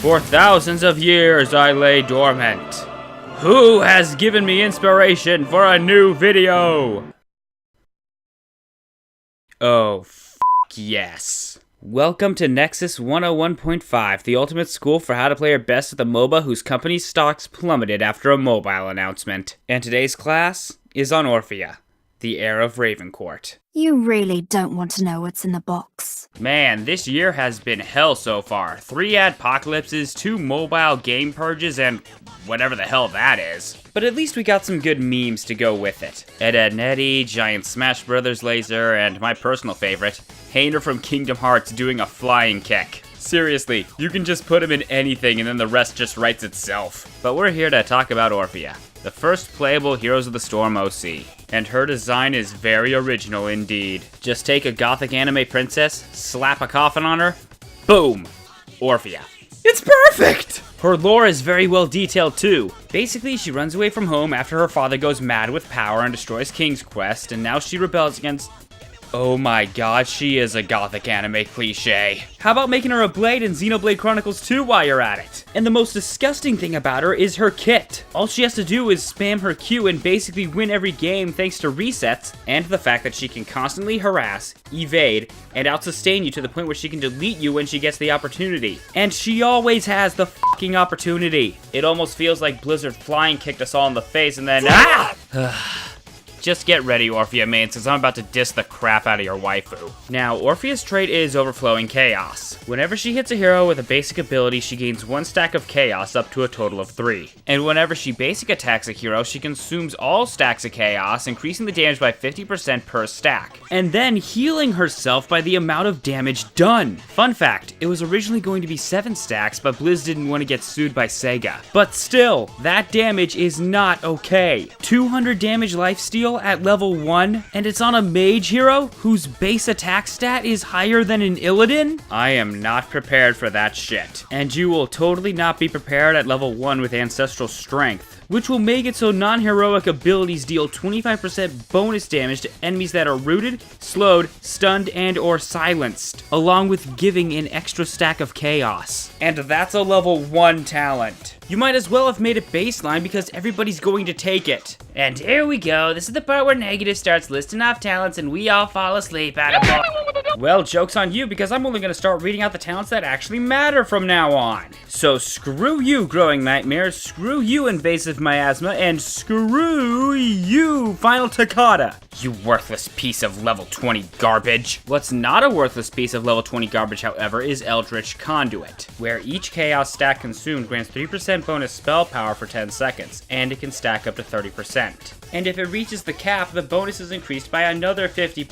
For thousands of years I lay dormant. Who has given me inspiration for a new video? Oh, yes. Welcome to Nexus 101.5, the ultimate school for how to play your best at the MOBA whose company's stocks plummeted after a mobile announcement. And today's class is on Orphea, the heir of Ravencourt. You really don't want to know what's in the box. Man, this year has been hell so far. 3 adpocalypses, 2 mobile game purges, and whatever the hell that is. But at least we got some good memes to go with it. Ed, Edd n Eddy, Giant Smash Brothers Laser, and my personal favorite, Hayner from Kingdom Hearts doing a flying kick. Seriously, you can just put him in anything and then the rest just writes itself. But we're here to talk about Orphea, the first playable Heroes of the Storm OC. And her design is very original indeed. Just take a gothic anime princess, slap a coffin on her, boom, Orphea. It's perfect! Her lore is very well detailed too. Basically, she runs away from home after her father goes mad with power and destroys King's Quest, and now she rebels against... Oh my god, she is a gothic anime cliche. How about making her a blade in Xenoblade Chronicles 2 while you're at it? And the most disgusting thing about her is her kit. All she has to do is spam her Q and basically win every game thanks to resets, and the fact that she can constantly harass, evade, and out-sustain you to the point where she can delete you when she gets the opportunity. And she always has the fucking opportunity. It almost feels like Blizzard flying kicked us all in the face and then ah! Just get ready, Orphea mains, because I'm about to diss the crap out of your waifu. Now, Orphea's trait is Overflowing Chaos. Whenever she hits a hero with a basic ability, she gains 1 stack of Chaos up to a total of 3. And whenever she basic attacks a hero, she consumes all stacks of Chaos, increasing the damage by 50% per stack. And then healing herself by the amount of damage done. Fun fact, it was originally going to be 7 stacks, but Blizz didn't want to get sued by Sega. But still, that damage is not okay. 200 damage lifesteal at level 1, and it's on a mage hero whose base attack stat is higher than an Illidan? I am not prepared for that shit. And you will totally not be prepared at level 1 with Ancestral Strength, which will make it so non-heroic abilities deal 25% bonus damage to enemies that are rooted, slowed, stunned, and or silenced, along with giving an extra stack of chaos. And that's a level 1 talent. You might as well have made it baseline because everybody's going to take it. And here we go, this is the part where Negative starts listing off talents and we all fall asleep at a Well, joke's on you because I'm only going to start reading out the talents that actually matter from now on. So screw you, Growing Nightmare, screw you, Invasive Miasma, and screw you, Final Toccata. You worthless piece of level 20 garbage. What's not a worthless piece of level 20 garbage, however, is Eldritch Conduit, where each Chaos stack consumed grants 3% bonus spell power for 10 seconds, and it can stack up to 30%. And if it reaches the cap, the bonus is increased by another 50%.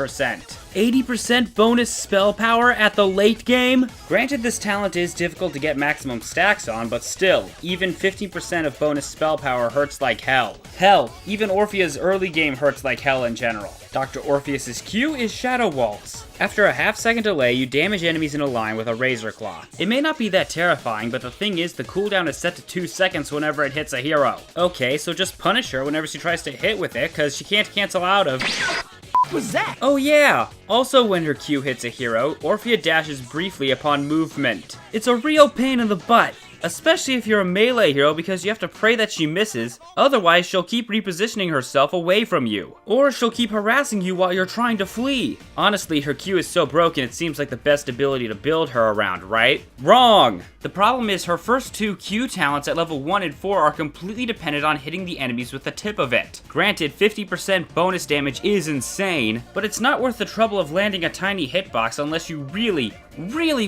80% bonus spell power at the late game? Granted, this talent is difficult to get maximum stacks on, but still, even 15% of bonus spell power hurts like hell. Hell, even Orphea's early game hurts like hell in general. Dr. Orpheus's Q is Shadow Waltz. After a half-second delay, you damage enemies in a line with a Razor Claw. It may not be that terrifying, but the thing is, the cooldown is set to 2 seconds whenever it hits a hero. Okay, so just punish her whenever she tries to hit with it, cause she can't cancel out of... What was that? Oh yeah! Also when her Q hits a hero, Orphea dashes briefly upon movement. It's a real pain in the butt. Especially if you're a melee hero because you have to pray that she misses, otherwise she'll keep repositioning herself away from you. Or she'll keep harassing you while you're trying to flee. Honestly, her Q is so broken it seems like the best ability to build her around, right? Wrong! The problem is her first 2 Q talents at level 1 and 4 are completely dependent on hitting the enemies with the tip of it. Granted, 50% bonus damage is insane, but it's not worth the trouble of landing a tiny hitbox unless you really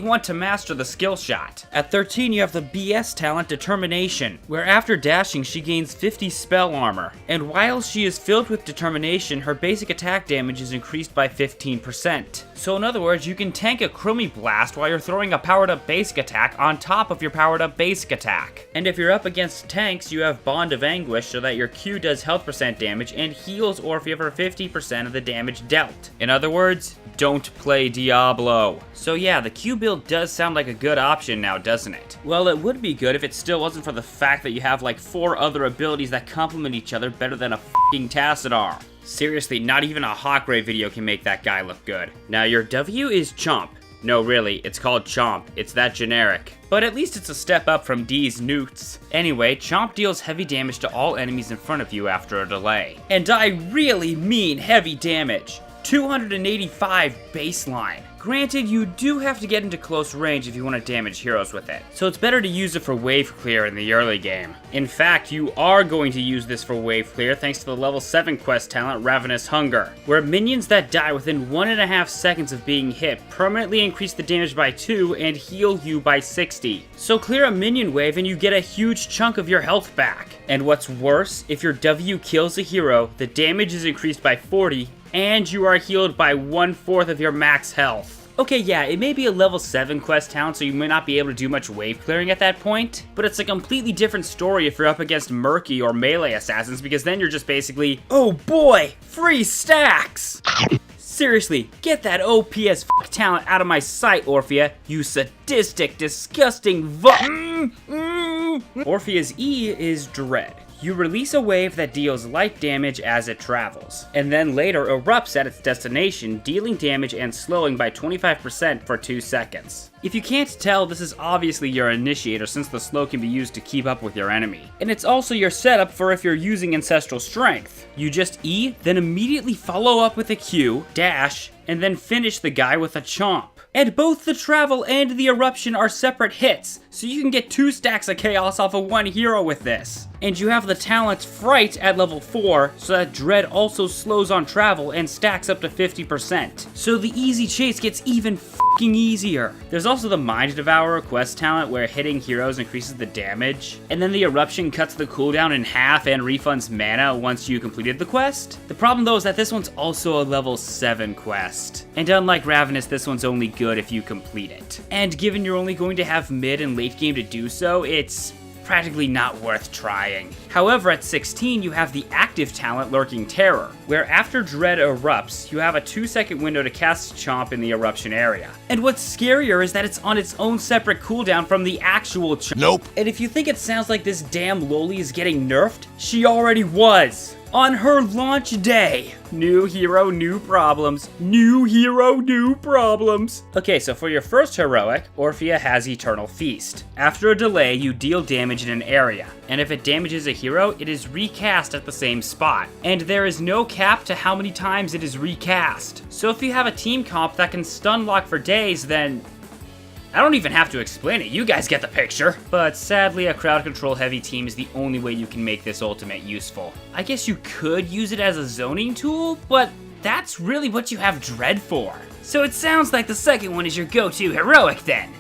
want to master the skill shot. At 13, you have the BS talent Determination, where after dashing she gains 50 spell armor. And while she is filled with determination, her basic attack damage is increased by 15%. So in other words, you can tank a Chromie Blast while you're throwing a powered up basic attack on top of your powered up basic attack. And if you're up against tanks, you have Bond of Anguish so that your Q does health percent damage and heals Orphea for 50% of the damage dealt. In other words, don't play Diablo. So yeah, the Q build does sound like a good option now, doesn't it? Well, it would be good if it still wasn't for the fact that you have like 4 other abilities that complement each other better than a f***ing Tassadar. Seriously, not even a Hawkray video can make that guy look good. Now your W is Chomp. No, really, it's called Chomp. It's that generic. But at least it's a step up from D's Newts. Anyway, Chomp deals heavy damage to all enemies in front of you after a delay. And I really mean heavy damage. 285 baseline. Granted, you do have to get into close range if you want to damage heroes with it, so it's better to use it for wave clear in the early game. In fact, you are going to use this for wave clear thanks to the level 7 quest talent Ravenous Hunger, where minions that die within 1.5 seconds of being hit permanently increase the damage by 2 and heal you by 60. So clear a minion wave and you get a huge chunk of your health back. And what's worse, if your W kills a hero, the damage is increased by 40, and you are healed by 1/4 of your max health. Okay, yeah, it may be a level 7 quest talent, so you may not be able to do much wave clearing at that point, but it's a completely different story if you're up against Murky or melee assassins, because then you're just basically, oh boy, free stacks! Seriously, get that OP as fuck talent out of my sight, Orphea, you sadistic, disgusting Orphea's E is Dread. You release a wave that deals light damage as it travels, and then later erupts at its destination, dealing damage and slowing by 25% for 2 seconds. If you can't tell, this is obviously your initiator since the slow can be used to keep up with your enemy. And it's also your setup for if you're using Ancestral Strength. You just E, then immediately follow up with a Q, dash, and then finish the guy with a chomp. And both the travel and the eruption are separate hits, so you can get 2 stacks of chaos off of 1 hero with this. And you have the talent Fright at level 4, so that Dread also slows on travel and stacks up to 50%. So the easy chase gets even fucking easier. There's also the Mind Devourer quest talent where hitting heroes increases the damage, and then the eruption cuts the cooldown in half and refunds mana once you completed the quest. The problem though is that this one's also a level 7 quest. And unlike Ravenous, this one's only good if you complete it. And given you're only going to have mid and late game to do so, it's practically not worth trying. However, at 16, you have the active talent Lurking Terror, where after Dread erupts, you have a 2-second window to cast Chomp in the eruption area. And what's scarier is that it's on its own separate cooldown from the actual Chomp. Nope. And if you think it sounds like this damn loli is getting nerfed, she already was. On her launch day. New hero, new problems. New hero, new problems. Okay, so for your first heroic, Orphea has Eternal Feast. After a delay, you deal damage in an area, and if it damages a hero, it is recast at the same spot. And there is no cap to how many times it is recast. So if you have a team comp that can stun lock for days, then I don't even have to explain it, you guys get the picture. But sadly, a crowd control heavy team is the only way you can make this ultimate useful. I guess you could use it as a zoning tool, but that's really what you have Dread for. So it sounds like the second one is your go-to heroic then.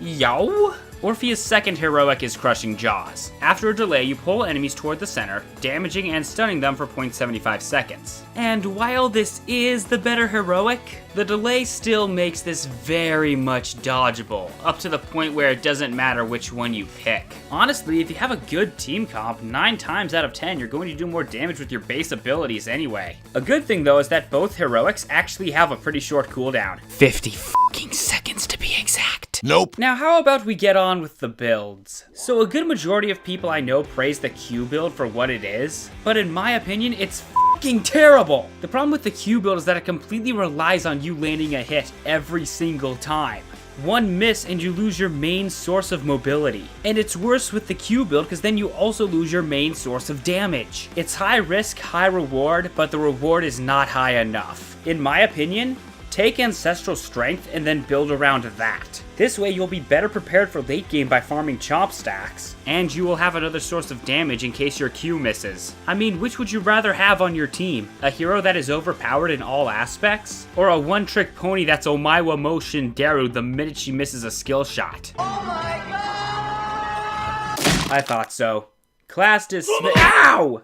Yo? Orphea's second heroic is Crushing Jaws. After a delay, you pull enemies toward the center, damaging and stunning them for 0.75 seconds. And while this is the better heroic, the delay still makes this very much dodgeable, up to the point where it doesn't matter which one you pick. Honestly, if you have a good team comp, 9 times out of 10 you're going to do more damage with your base abilities anyway. A good thing though is that both heroics actually have a pretty short cooldown. 50 fucking seconds to be exact. Nope. Now how about we get on with the builds? So a good majority of people I know praise the Q build for what it is, but in my opinion it's fucking terrible. The problem with the Q build is that it completely relies on you landing a hit every single time. One miss and you lose your main source of mobility. And it's worse with the Q build because then you also lose your main source of damage. It's high risk, high reward, but the reward is not high enough. In my opinion, take Ancestral Strength and then build around that. This way you'll be better prepared for late game by farming chomp stacks, and you will have another source of damage in case your Q misses. I mean, which would you rather have on your team? A hero that is overpowered in all aspects? Or a one-trick pony that's Omaiwa Motion Daru the minute she misses a skill shot? Oh my god! I thought so. Class dismissed. Ow!